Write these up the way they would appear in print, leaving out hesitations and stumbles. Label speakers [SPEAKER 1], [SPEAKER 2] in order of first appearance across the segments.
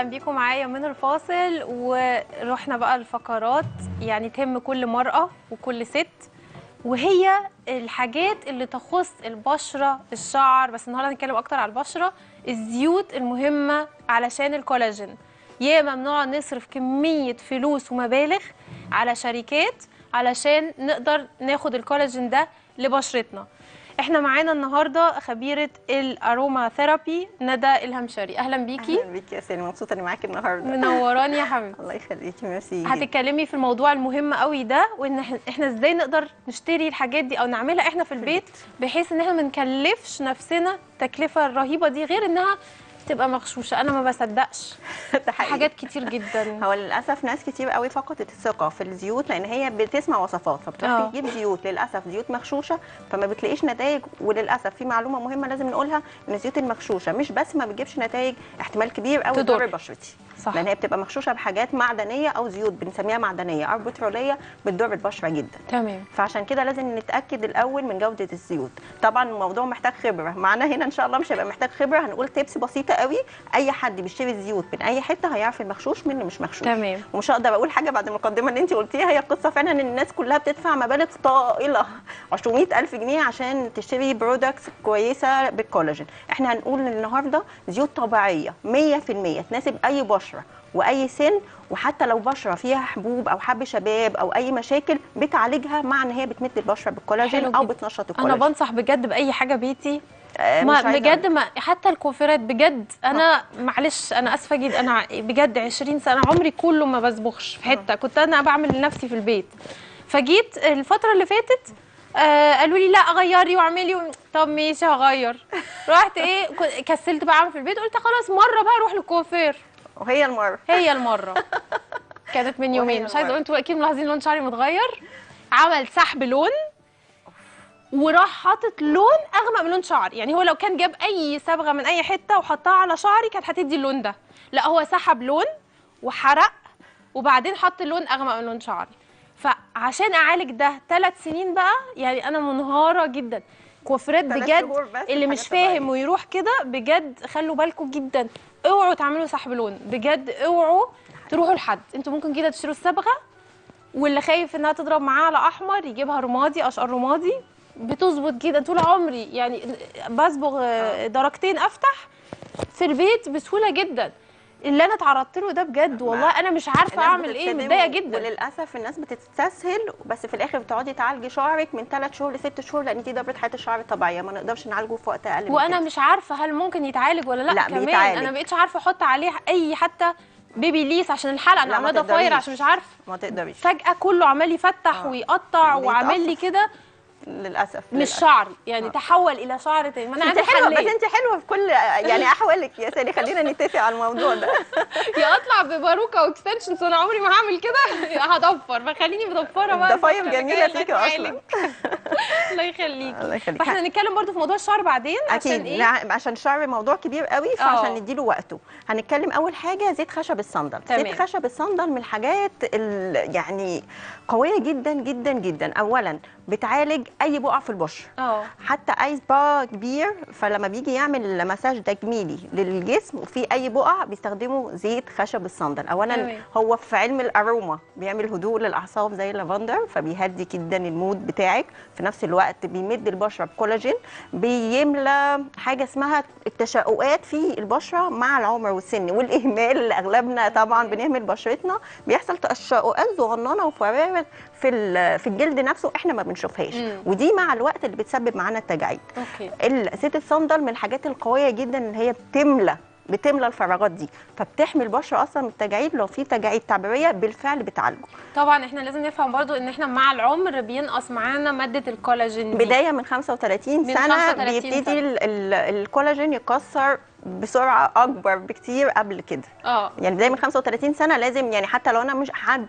[SPEAKER 1] بيكم معايا من الفاصل، ورحنا بقى الفقرات يعني تهم كل مرأة وكل ست، وهي الحاجات اللي تخص البشرة الشعر. بس النهارده هنتكلم اكتر على البشرة، الزيوت المهمة علشان الكولاجين. ياما ممنوع نصرف كمية فلوس ومبالغ على شركات علشان نقدر ناخد الكولاجين ده لبشرتنا. احنا معانا النهارده خبيره الاروما ثيرابي ندى الهمشري. اهلا بيكي.
[SPEAKER 2] اهلا بيكي يا سالي، مبسوطه اني معاكي النهارده.
[SPEAKER 1] منوراني يا حبيبتي.
[SPEAKER 2] الله يخليكي، ميرسي.
[SPEAKER 1] هتتكلمي في الموضوع المهم قوي ده، وان احنا ازاي نقدر نشتري الحاجات دي او نعملها احنا في البيت، بحيث ان احنا ما نكلفش نفسنا التكلفه الرهيبه دي، غير انها تبقى مغشوشه. انا ما بصدقش
[SPEAKER 2] ده حقيقي.
[SPEAKER 1] حاجات كتير جدا.
[SPEAKER 2] هو للاسف ناس كتير قوي فقدت الثقه في الزيوت، لان هي بتسمع وصفات فبتروح تجيب زيوت، للاسف زيوت مغشوشه فما بتلاقيش نتائج. وللاسف في معلومه مهمه لازم نقولها، ان الزيوت المغشوشه مش بس ما بتجيبش نتائج، احتمال كبير قوي تضر بشرتي. صح. لان هي بتبقى مغشوشه بحاجات معدنيه او زيوت بنسميها معدنيه او بتروليه بتضر البشره جدا.
[SPEAKER 1] تمام.
[SPEAKER 2] فعشان كده لازم نتاكد الاول من جوده الزيوت. طبعا الموضوع محتاج خبره، معانا هنا ان شاء الله مش هيبقى محتاج خبره، هنقول تيبس بسيطه قوي. اي حد بيشتري الزيوت من اي حته هيعرف المغشوش من اللي مش مغشوش.
[SPEAKER 1] تمام.
[SPEAKER 2] ومش هقدر اقول حاجه بعد المقدمه اللي انت قلتيها. هي القصه فعلا ان الناس كلها بتدفع مبالغ طائله 200,000 جنيه عشان تشتري برودكتس كويسه بالكولاجين. احنا هنقول النهارده زيوت طبيعيه 100% تناسب اي بشره واي سن، وحتى لو بشره فيها حبوب او حب شباب او اي مشاكل بتعالجها، مع ان هي بتمد البشره بالكولاجين او بتنشط الكولاجين.
[SPEAKER 1] انا بنصح بجد باي حاجه بيتي، ما بجد، ما حتى الكوافيرات بجد. انا معلش انا اسفه جدا، انا بجد 20 سنه عمري كله ما بصبغش في حته، كنت انا بعمل لنفسي في البيت. فجيت الفتره اللي فاتت قالوا لي لا غيري واعملي طب ماشي هغير. رحت كسلت بقى اعمل في البيت، قلت خلاص مره بقى اروح للكوافير.
[SPEAKER 2] وهي المره
[SPEAKER 1] كانت من يومين، مش عايزه اقول، انتوا اكيد ملاحظين لون شعري متغير. عمل سحب لون وراح حاطط لون اغمق من لون شعري. يعني هو لو كان جاب اي صبغه من اي حته وحطها على شعري كانت هتدي اللون ده، لا هو سحب لون وحرق وبعدين حط لون اغمق من لون شعري. فعشان اعالج ده 3 سنين بقى، يعني انا منهاره جدا. كوافيرات بجد اللي مش فاهم ويروح كده، بجد خلوا بالكم جدا، اوعوا تعملوا سحب لون، بجد اوعوا تروحوا لحد. انتوا ممكن كده تشتروا الصبغه، واللي خايف انها تضرب معاه على احمر يجيبها رمادي، اشقر رمادي بتظبط جدا. طول عمري يعني بصبغ درجتين افتح في البيت بسهوله جدا. اللي انا اتعرضت له ده بجد والله انا مش عارفه اعمل ايه، متضايقه جدا.
[SPEAKER 2] وللاسف الناس بتستسهل، بس في الاخر بتقعدي تعالجي شعرك من 3 شهور ل6 شهور، لان دي دبره حياه الشعر الطبيعيه، ما نقدرش نعالجه في وقت اقل من
[SPEAKER 1] وانا
[SPEAKER 2] كده.
[SPEAKER 1] مش عارفه هل ممكن يتعالج ولا لا كمان
[SPEAKER 2] بيتعالج.
[SPEAKER 1] انا ما بقتش عارفه احط عليه اي حتى بيبي ليس عشان الحلقه، انا عامله ضفاير عشان مش عارفه.
[SPEAKER 2] ما تقدريش،
[SPEAKER 1] فجاه كله عمال يفتح ويقطع وعامل لي كده.
[SPEAKER 2] للاسف
[SPEAKER 1] مش شعري يعني تحول الى شعر تاني. ما انا
[SPEAKER 2] انت حلوه، بس انت حلوه في كل يعني احوالك يا سالي، خلينا نتفق على الموضوع ده.
[SPEAKER 1] يا اطلع بباروكه واكستنشنز، انا عمري ما هعمل كده. هضفر، فخليني مضفره بقى.
[SPEAKER 2] الضفاير جميله فيكي اصلا.
[SPEAKER 1] الله يخليكي. فاحنا هنتكلم برضو في موضوع الشعر بعدين.
[SPEAKER 2] اكيد عشان عشان الشعر موضوع كبير قوي، فعشان نديله وقته هنتكلم اول حاجه زيت خشب الصندل. زيت خشب الصندل من الحاجات يعني قويه جدا جدا جدا. اولا بتعالج اي بقع في البشره، حتى اي سبا كبير، فلما بيجي يعمل مساج تجميلي للجسم وفي اي بقع بيستخدموا زيت خشب الصندل. اولا هو في علم الاروما بيعمل هدوء للاعصاب زي اللافندر، فبيهدي جدا المود بتاعك، في نفس الوقت بيمد البشره بكولاجين، بيملى حاجه اسمها التشققات في البشره مع العمر والسن والاهمال اللي اغلبنا طبعا بنهمل بشرتنا، بيحصل تشققات صغننه وفراغ في الجلد نفسه احنا ما بنشوفهاش، ودي مع الوقت اللي بتسبب معانا التجاعيد. زيت الصندل من الحاجات القويه جدا ان هي بتملى الفراغات دي، فبتحمي البشره اصلا من التجاعيد. لو في تجاعيد تعبيريه بالفعل بتعالجه.
[SPEAKER 1] طبعا احنا لازم نفهم برضو ان احنا مع العمر بينقص معانا ماده الكولاجين دي.
[SPEAKER 2] بدايه من 35 سنه بيبتدي الكولاجين يكسر بسرعه اكبر بكتير قبل كده. يعني بدايه من 35 سنه لازم، يعني حتى لو انا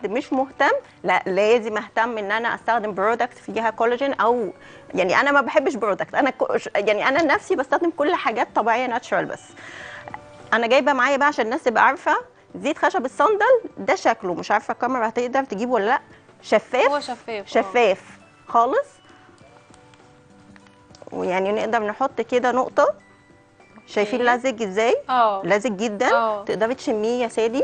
[SPEAKER 2] مش مهتم، لا لازم اهتم ان انا استخدم برودكت فيها كولاجين. او يعني انا ما بحبش برودكت، يعني انا نفسي بستخدم كل حاجات طبيعيه ناتشورال. بس انا جايبه معايا بقى عشان الناس تبقى عارفه زيت خشب الصندل ده شكله، مش عارفه الكاميرا هتقدر تجيبه ولا لا، شفاف.
[SPEAKER 1] هو
[SPEAKER 2] شفاف خالص، ويعني نقدر نحط كده نقطه شايفين لزج ازاي؟ لزج جدا. تقدري تشميه يا سالي.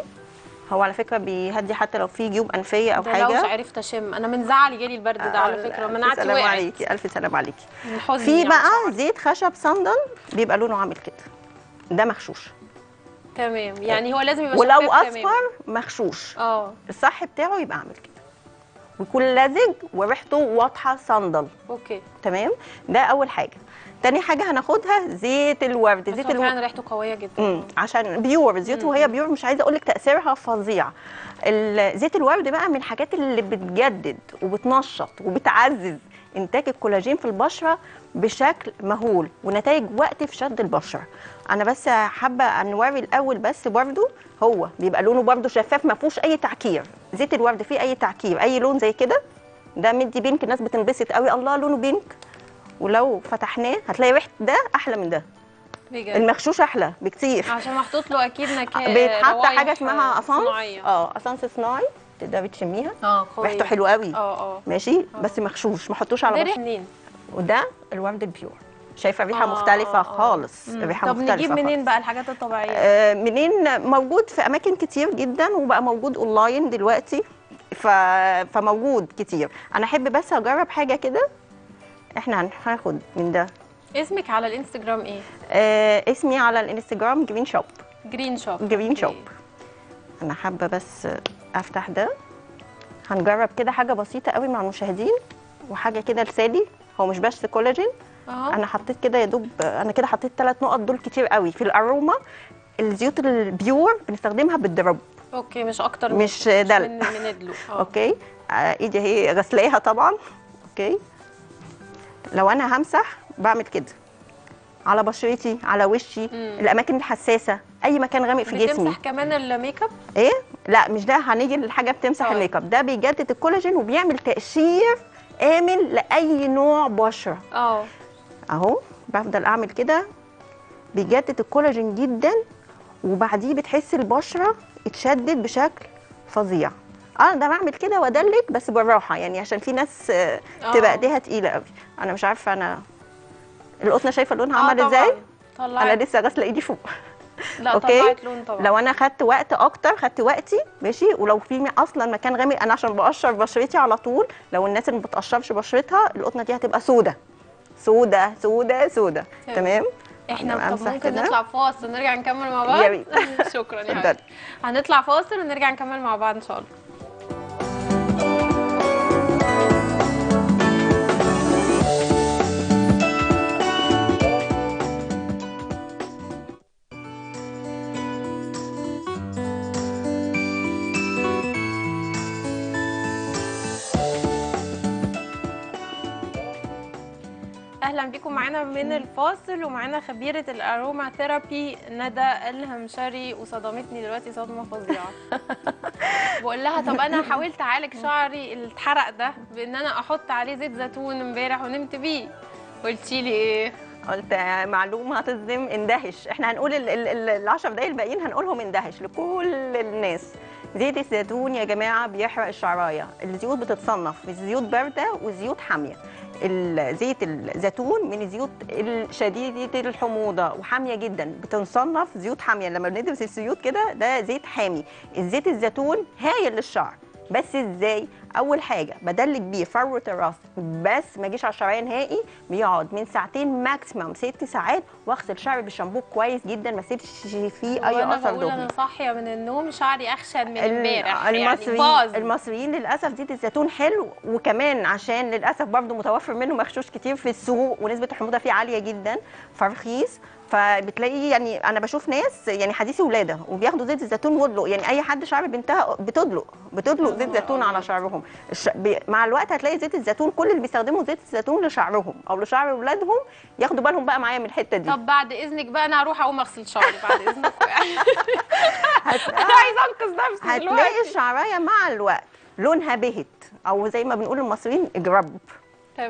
[SPEAKER 2] هو على فكره بيهدي حتى لو في جيوب انفيه او حاجه.
[SPEAKER 1] لو مش عرفت اشم، انا من زعلي جالي البرد ده على فكره، مناعتي وقعت.
[SPEAKER 2] سلام عليكي، الف سلام عليكي. في بقى زيت خشب صندل بيبقى لونه عامل كده، ده مغشوش.
[SPEAKER 1] تمام، يعني هو لازم يبقى
[SPEAKER 2] ولو اصفر مغشوش الصح بتاعه يبقى عامل كده ويكون لزج وريحته واضحه صندل.
[SPEAKER 1] اوكي
[SPEAKER 2] تمام. ده اول حاجه. تاني حاجه هناخدها زيت الورد.
[SPEAKER 1] زيت الورد فعلا ريحته قويه جدا.
[SPEAKER 2] عشان بيور زيوت، وهي بيور مش عايزه اقول لك تاثيرها فظيع. زيت الورد بقى من الحاجات اللي بتجدد وبتنشط وبتعزز انتاج الكولاجين في البشره بشكل مهول، ونتائج وقت في شد البشره. انا بس حابه نوري الاول بس برده، هو بيبقى لونه برده شفاف ما فيهوش اي تعكير. زيت الورد فيه اي تعكير، اي لون زي كده، ده مدي بينك، الناس بتنبسط قوي الله لونه بينك. ولو فتحناه هتلاقي ريحه ده احلى من ده بجد. المغشوش احلى بكتير
[SPEAKER 1] عشان محطوط له اكيد
[SPEAKER 2] بيتحط حاجه اسمها اسانس اسانس صناعي، تقدري تشميها. ريحته حلوه قوي. ماشي. بس مغشوش، ما حطوش على
[SPEAKER 1] بشرة. منين؟
[SPEAKER 2] وده الورد البيور. شايفه الريحه مختلفه خالص. الريحه مختلفه.
[SPEAKER 1] طب نجيب منين بقى الحاجات الطبيعيه؟
[SPEAKER 2] منين؟ موجود في اماكن كتير جدا، وبقى موجود اونلاين دلوقتي، فموجود كتير. انا احب بس اجرب حاجه كده. احنا هناخد من ده.
[SPEAKER 1] اسمك على الانستجرام ايه؟
[SPEAKER 2] اسمي على الانستجرام جرين شوب. جرين شوب. انا حابه بس افتح ده. هنجرب كده حاجه بسيطه قوي مع المشاهدين، وحاجه كده لسالي. هو مش بس كولاجين. انا حطيت كده يا دوب، انا كده حطيت 3 نقط دول كتير قوي. في الاروما الزيوت البيور بنستخدمها بالدرب.
[SPEAKER 1] اوكي، مش اكتر
[SPEAKER 2] مش دلق.
[SPEAKER 1] من ندلو.
[SPEAKER 2] اوكي. ايدي اهي غسلاها طبعا. اوكي. لو انا همسح بعمل كده على بشرتي، على وشي، الاماكن الحساسه، اي مكان غامق في جسمي.
[SPEAKER 1] بتمسح كمان الميك اب؟
[SPEAKER 2] ايه؟ لا مش ده، هنيجي للحاجه بتمسح الميك اب. ده بيجدد الكولاجين وبيعمل تقشير امن لاي نوع بشره. اهو بفضل اعمل كده، بيجدد الكولاجين جدا، وبعديه بتحس البشره اتشدد بشكل فظيع. انا ده بعمل كده وادلك بس بالراحه، يعني عشان في ناس تبقى ايديها تقيله قوي. انا مش عارفه، انا القطنه شايفه لونها عمل ازاي؟ انا لسه غاسله ايدي فوق.
[SPEAKER 1] لا طلعت لون طبعا.
[SPEAKER 2] لو انا خدت وقت اكتر، خدت وقتي ماشي. ولو في اصلا مكان غامق، انا عشان بقشر بشرتي على طول، لو الناس اللي ما بتقشرش بشرتها القطنه دي هتبقى سودة سودة سودة سودة. تمام.
[SPEAKER 1] احنا طب ممكن نطلع فاصل ونرجع نكمل مع بعض؟ شكرا يا حبيبتي. هنطلع فاصل ونرجع نكمل مع بعض ان شاء الله. اهلا بكم معانا من الفاصل، ومعانا خبيره الاروما ثيرابي ندى الهمشري، وصدمتني دلوقتي صدمه فظيعه. بقول لها طب انا حاولت اعالج شعري اللي اتحرق ده بان انا احط عليه زيت زيتون امبارح ونمت بيه، قلتي لي ايه؟
[SPEAKER 2] قلت معلومه هتصدم، اندهش. احنا هنقول ال10 دقايق الباقيين هنقولهم اندهش لكل الناس. زيت الزيتون يا جماعه بيحرق الشعرايه. الزيوت بتتصنف زيوت بارده وزيوت حاميه. زيت الزيتون من الزيوت الشديده الحموضه وحاميه جدا، بتنصنف زيوت حاميه. لما بندرس الزيوت كده ده زيت حامي. الزيت الزيتون هايل للشعر، بس ازاي؟ اول حاجه بدلك بيه فروه الراس، بس ما يجيش على الشعريه نهائي. بيقعد من ساعتين ماكسيمم 6 ساعات، واغسل شعري بالشامبو كويس جدا، ما اسيبش فيه اي اثر دهني.
[SPEAKER 1] انا صاحيه من النوم شعري اخشن من امبارح.
[SPEAKER 2] المصريين للاسف زيت الزيتون حلو، وكمان عشان للاسف برضو متوفر منه مغشوش كتير في السوق، ونسبه الحموضه فيه عاليه جدا، فرخيص. فبتلاقي يعني انا بشوف ناس يعني حديثي ولاده وبياخدوا زيت الزيتون وادلق. يعني اي حد شعر بنتها بتدلق زيت زيتون على شعرهم. مع الوقت هتلاقي زيت الزيتون كل اللي بيستخدموا زيت الزيتون لشعرهم او لشعر اولادهم ياخدوا بالهم بقى معايا من الحته دي.
[SPEAKER 1] طب بعد اذنك بقى انا هروح اقوم اغسل شعري بعد اذنك. انا عايزه انقذ نفسي دلوقتي.
[SPEAKER 2] هتلاقي الشعرايه مع الوقت لونها بهت، او زي ما بنقول المصريين اجرب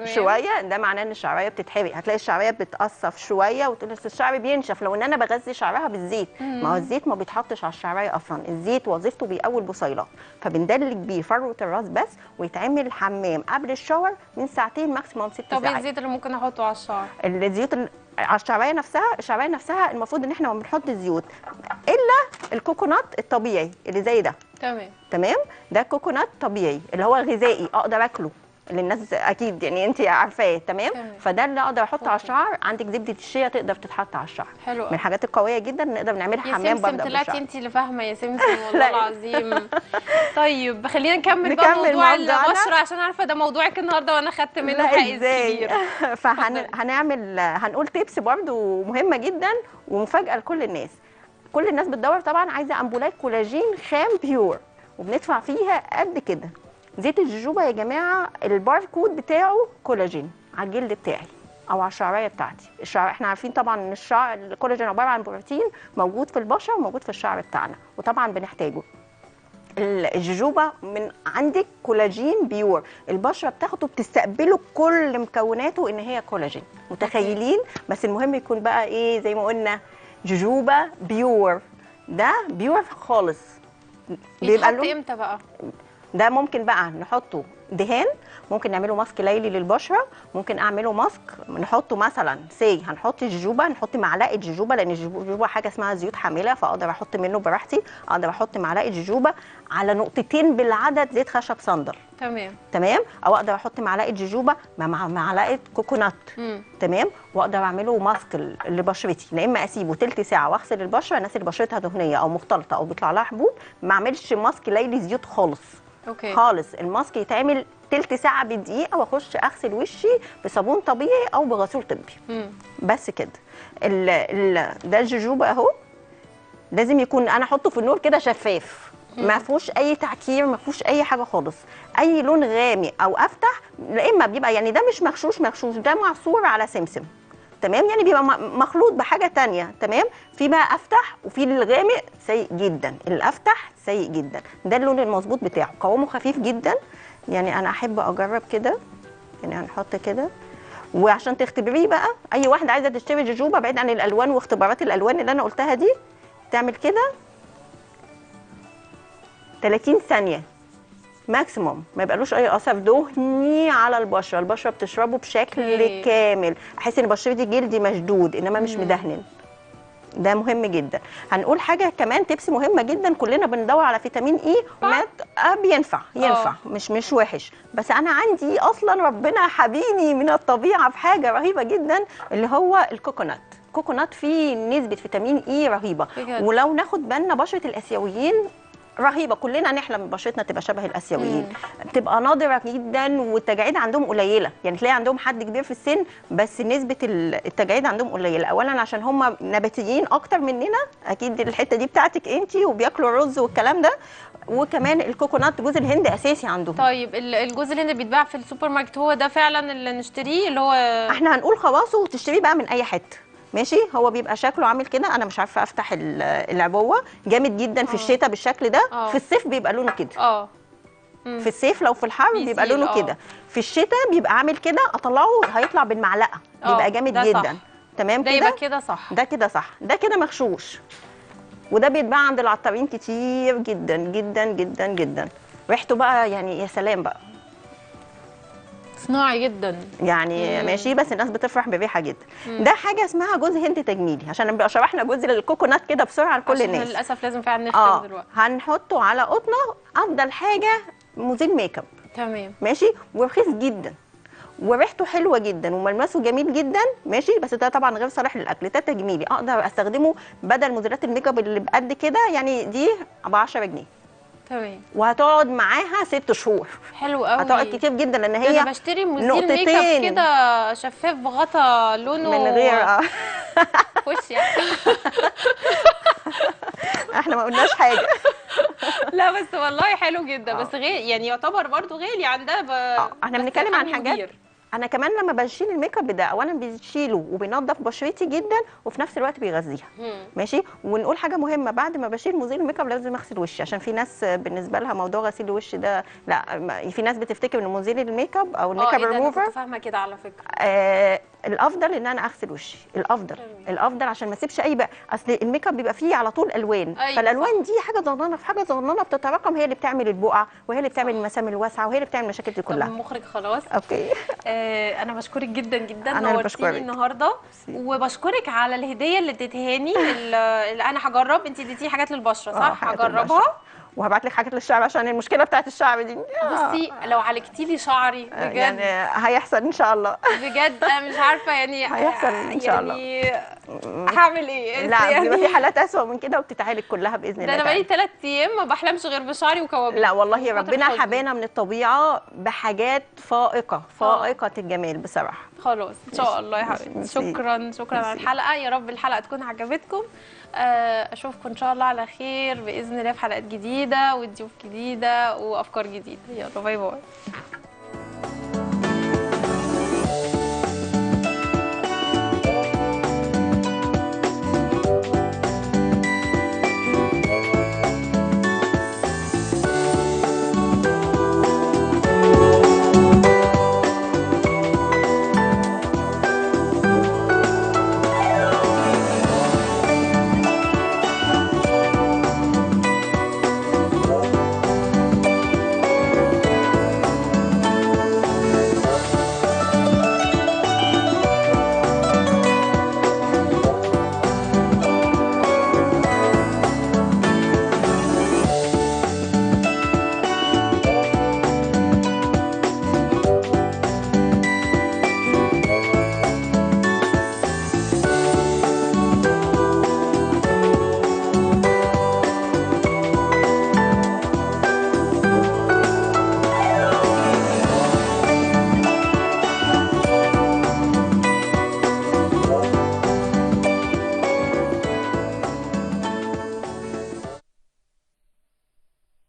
[SPEAKER 2] شويه. ده معناه ان الشعريه بتتحرق. هتلاقي الشعريه بتتقصف شويه وتقول الشعر بينشف لو ان انا بغذي شعرها بالزيت. ما هو الزيت ما بيتحطش على الشعريه اصلا، الزيت وظيفته بيقوي البصيلات، فبندلك بيه فروه الراس بس. ويتعمل حمام قبل الشاور من ساعتين ماكسيموم 6 ساعات.
[SPEAKER 1] طب ايه الزيت اللي ممكن احطه على الشعر؟
[SPEAKER 2] الزيوت على الشعريه نفسها. الشعريه نفسها المفروض ان احنا ما بنحط زيوت الا الكوكونات الطبيعي اللي زي ده. تمام. ده كوكونات طبيعي اللي هو غذائي اقدر اكله، اللي الناس اكيد يعني انت عارفاه. تمام. فده اللي اقدر احطه على الشعر. عندك زبده الشيا تقدر تتحط على الشعر،
[SPEAKER 1] حلو.
[SPEAKER 2] من الحاجات القويه جدا نقدر نعملها حمام برضه بالشعر.
[SPEAKER 1] طلعتي انت اللي فاهمه يا سمسم والله العظيم. طيب خلينا نكمل بقى موضوع البشره، عشان عارفه ده موضوعك النهارده وانا خدت منه حيز كبير.
[SPEAKER 2] هنقول تيبس برضه مهمه جدا ومفاجاه لكل الناس. كل الناس بتدور طبعا عايزه امبولات كولاجين خام بيور، وبندفع فيها قد كده. زيت الجوجوبا يا جماعه الباركود بتاعه كولاجين على الجلد بتاعي او على الشعريه بتاعتي. الشعر احنا عارفين طبعا ان الشعر الكولاجين عباره عن بروتين موجود في البشره وموجود في الشعر بتاعنا، وطبعا بنحتاجه. الجوجوبا من عندك كولاجين بيور، البشره بتاخده بتستقبله كل مكوناته ان هي كولاجين. متخيلين؟ بس المهم يكون بقى ايه زي ما قلنا جوجوبا بيور، ده بيور خالص.
[SPEAKER 1] بيبقى له امتى بقى؟
[SPEAKER 2] ده ممكن بقى نحطه دهان، ممكن نعمله ماسك ليلي للبشره، ممكن اعمله ماسك نحطه مثلا هنحط الجوجوبا، نحط معلقه جوجوبا لان الجوجوبا حاجه اسمها زيوت حامله، فاقدر احط منه براحتي. اقدر احط معلقه جوجوبا على نقطتين بالعدد زيت خشب صندل. تمام. او اقدر احط معلقه جوجوبا مع معلقه كوكونات. تمام. واقدر اعمله ماسك لبشرتي. لا اما اسيبه تلت ساعه واغسل البشره. الناس اللي بشرتها دهنيه او مختلطه او بيطلع لها حبوب ما اعملش ماسك ليلي زيوت خالص. خالص. الماسك يتعمل تلت ساعه بدقيقه واخش اغسل وشي بصابون طبيعي او بغسول طبي. بس كده. ده الجوجوبا اهو، لازم يكون انا احطه في النور كده شفاف، ما فيهوش اي تعكير، ما فيهوش اي حاجه خالص. اي لون غامق او افتح، لا اما بيبقى يعني ده مش مغشوش، ده معصور على سمسم. تمام. يعني بيبقى مخلوط بحاجه تانية. تمام. في بقى افتح وفي الغامق سيء جدا، الافتح سيء جدا. ده اللون المظبوط بتاعه، قوامه خفيف جدا. يعني انا احب اجرب كده، يعني هنحط كده. وعشان تختبريه بقى، اي واحده عايزه تشتري جوجوبا بعيد عن الالوان واختبارات الالوان اللي انا قلتها دي، تعمل كده 30 ثانيه ماكسيموم، ما يبقالوش اي اثر دهني على البشره. البشره بتشربه بشكل كامل، احس ان بشرتي جلدي مشدود انما مش مدهن. ده مهم جدا. هنقول حاجه كمان تبس مهمه جدا، كلنا بندور على فيتامين اي. بينفع مش وحش، بس انا عندي اصلا ربنا حبيني من الطبيعه بحاجه رهيبه جدا اللي هو الكوكونات. الكوكونات فيه نسبه فيتامين اي رهيبه. ولو ناخد بالنا بشره الاسيويين رهيبه، كلنا نحلم بشرتنا تبقى شبه الاسيويين. بتبقى نادره جدا والتجاعيد عندهم قليله، يعني تلاقي عندهم حد كبير في السن بس نسبه التجاعيد عندهم قليله. اولا عشان هم نباتيين اكتر مننا، اكيد الحته دي بتاعتك انت، وبياكلوا الرز والكلام ده. وكمان الكوكونات جوز الهند اساسي عندهم.
[SPEAKER 1] طيب الجوز الهند بيتباع في السوبر ماركت، هو ده فعلا اللي نشتريه اللي هو
[SPEAKER 2] احنا هنقول خلاص وتشتريه بقى من اي حته؟ ماشي. هو بيبقى شكله عامل كده، انا مش عارفه افتح العبوه، جامد جدا في الشتاء بالشكل ده. في الصيف بيبقى لونه كده. في الصيف لو في الحر بيبقى لونه كده، في الشتاء بيبقى عامل كده، اطلعه هيطلع بالمعلقه، بيبقى جامد جدا. صح. تمام كده.
[SPEAKER 1] ده يبقى كده صح،
[SPEAKER 2] ده كده صح، ده كده مغشوش. وده بيتباع عند العطارين كتير جدا جدا جدا جدا. ريحته بقى يعني يا سلام بقى،
[SPEAKER 1] صناعي جدا
[SPEAKER 2] يعني. ماشي. بس الناس بتفرح بالريحه جدا. ده حاجه اسمها جوز هند تجميلي، عشان نبقى شرحنا جوز الكوكونات كده بسرعه لكل الناس.
[SPEAKER 1] للاسف لازم فعلا نختم دلوقتي.
[SPEAKER 2] هنحطه على قطنه. افضل حاجه مزيل ميك اب.
[SPEAKER 1] تمام.
[SPEAKER 2] ماشي. ورخيص جدا وريحته حلوه جدا وملمسه جميل جدا. ماشي. بس ده طبعا غير صالح للاكل، ده تجميلي، اقدر استخدمه بدل مزيلات الميك اب اللي بقد كده. يعني دي ب 10 جنيه.
[SPEAKER 1] تمام.
[SPEAKER 2] وهتقعد معاها 6 شهور.
[SPEAKER 1] حلو قوي.
[SPEAKER 2] هتقعد كتير جدا لان هي
[SPEAKER 1] انا بشتري مزيل ميك اب كده شفاف بغطا لونه
[SPEAKER 2] من غير
[SPEAKER 1] وش يعني.
[SPEAKER 2] احنا ما قلناش حاجه.
[SPEAKER 1] لا بس والله حلو جدا. بس غالي يعني، يعتبر برضو غالي عندها.
[SPEAKER 2] احنا بنتكلم عن حاجات. انا كمان لما بشيل الميك اب ده، اولا بيشيله وبينظف بشرتي جدا وفي نفس الوقت بيغذيها. ماشي. ونقول حاجه مهمه، بعد ما بشيل مزيل الميك اب لازم اغسل وشي، عشان في ناس بالنسبه لها موضوع غسيل الوش ده لا، في ناس بتفتكر ان مزيل الميك اب او الميك اب ريموفر.
[SPEAKER 1] انا كنت فاهمه كده على فكره.
[SPEAKER 2] الافضل ان انا اغسل وشي، الافضل عشان ما اسيبش اي بقى، اصل الميك اب بيبقى فيه على طول الوان.
[SPEAKER 1] أيوة.
[SPEAKER 2] فالالوان دي حاجه صغننه في حاجه صغننه بتتراكم، هي اللي بتعمل البقع، وهي اللي بتعمل المسام الواسعه، وهي اللي بتعمل المشاكل دي كلها.
[SPEAKER 1] طب المخرج خلاص.
[SPEAKER 2] اوكي.
[SPEAKER 1] انا بشكرك جدا جدا،
[SPEAKER 2] أنا
[SPEAKER 1] نورتيني النهارده، وبشكرك على الهديه اللي اديتهاني، اللي انا هجرب. انت اديتيني حاجات للبشره صح؟ هجربها،
[SPEAKER 2] وهبعت لك حاجات للشعر عشان المشكله بتاعت الشعر دي.
[SPEAKER 1] بصي لو عالجتي لي شعري بجد
[SPEAKER 2] يعني هيحصل ان شاء الله.
[SPEAKER 1] بجد انا مش عارفه يعني
[SPEAKER 2] هيحصل ان شاء الله.
[SPEAKER 1] هعمل ايه؟
[SPEAKER 2] لا
[SPEAKER 1] يعني
[SPEAKER 2] بيبقى في حالات اسوء من كده وبتتعالج كلها باذن الله.
[SPEAKER 1] ده انا بقالي 3 ايام ما بحلمش غير بشعري وكوابيس.
[SPEAKER 2] لا والله ربنا حبانا من الطبيعه بحاجات فائقه الجمال بصراحه.
[SPEAKER 1] خلاص ان شاء الله يا حبيبتي. شكرا على الحلقه، يا رب الحلقه تكون عجبتكم. اشوفكم ان شاء الله على خير باذن الله في حلقات جديده وضيوف جديده وافكار جديده. يلا باي باي.